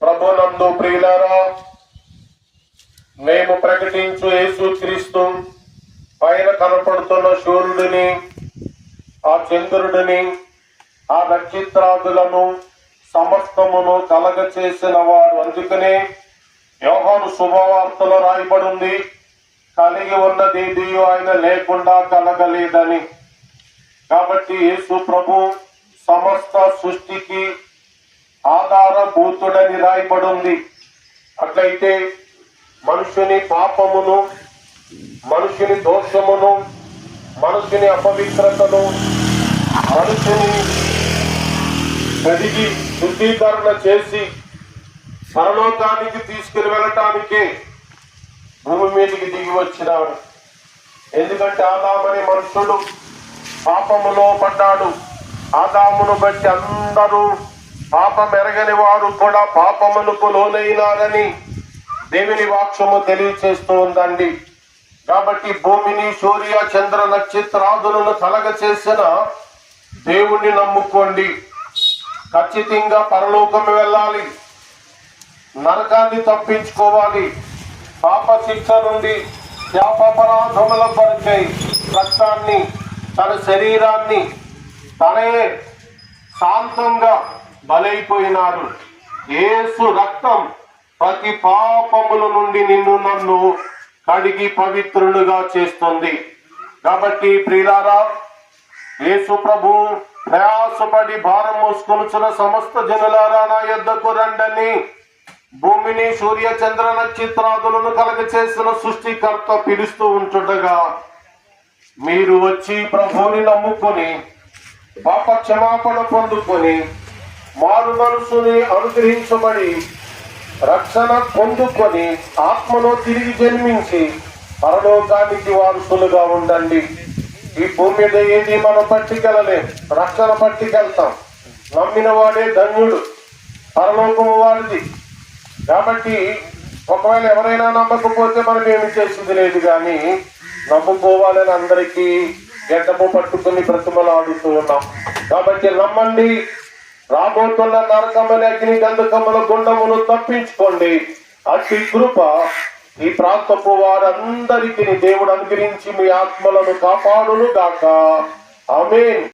ప్రభునందు ప్రియులారా, మేము ప్రకటించు యేసుక్రీస్తు పైన కనపడుతున్న సూర్యుడిని, ఆ చంద్రుడిని, ఆ నక్షత్రాదులను సమస్తమును కలగ చేసిన వాడు. అందుకనే యోహాను శుభవార్తలో రాయబడింది, కలిగి ఉన్నది ఆయన లేకుండా కలగలేదని. కాబట్టి యేసు ప్రభు సమస్త సృష్టికి ఆధారభూతుడని రాయబడింది. అట్లయితే మనుషుని పాపమును, మనుషుని దోషమును, మనుషుని అపవిత్రతను, మనుషుని కడిగి శుద్ధీకరణ చేసి పరలోకానికి తీసుకుని వెళ్ళటానికే భూమి మీదకి దిగి వచ్చినాడు. ఎందుకంటే ఆదామని మనుషుడు పాపములో పడ్డాడు. ఆదామును బట్టి అందరూ పాపం ఎరగని వారు కూడా పాపములకు లోనైనారని దేవుని వాక్యము తెలియచేస్తూ ఉందండి. కాబట్టి భూమిని, సూర్య చంద్ర నక్షత్రాదులను కలగ చేసిన దేవుణ్ణి నమ్ముకోండి. ఖచ్చితంగా పరలోకం వెళ్ళాలి, నరకాన్ని తప్పించుకోవాలి. పాప శిక్ష నుండి, శాపపరాధముల కొరకై రక్తాన్ని, తన శరీరాన్ని తనే శాంతంగా బలైపోయినాడు. యేసు రక్తం ప్రతి పాపముల నుండి నిన్ను నన్ను కడిగి పవిత్రులుగా చేస్తుంది. కాబట్టి ప్రియులారా, యేసు ప్రభు ప్రయాసపడి భారం మోసుకొనుచున్న సమస్త జనులారా నా యొద్దకు రండని భూమిని, సూర్య చంద్ర నక్షత్రాదులను కలగ చేసిన సృష్టికర్త పిలుస్తూ ఉంటుండగా మీరు వచ్చి ప్రభువుని నమ్ముకొని పాప క్షమాపణ పొందుకొని మారు మనసుని అనుగ్రహించబడి రక్షణ పొందుకొని ఆత్మలో తిరిగి జన్మించి పరలోకానికి వారసులుగా ఉండండి. ఈ భూమి మీద ఏది మనం పట్టుకెళ్ళలేం, రక్షణ పట్టుకెళ్తాం. నమ్మిన వాడే ధన్యుడు, పరలోకము వాడిది. కాబట్టి ఒకవేళ ఎవరైనా నమ్మకపోతే మనం ఏమి చేసింది లేదు, కానీ నమ్ముకోవాలని అందరికీ గడ్డము పట్టుకుని బ్రతిమలాడుతూ ఉన్నాం. కాబట్టి నమ్మండి, రాబోతున్న నరకమని అగ్ని గంధకముల గుండమును తప్పించుకోండి. అట్టి కృప ఈ ప్రాంతపు వారందరికీ దేవుడు అనుగ్రహించి మీ ఆత్మలను కాపాడును గాక. ఆమేన్.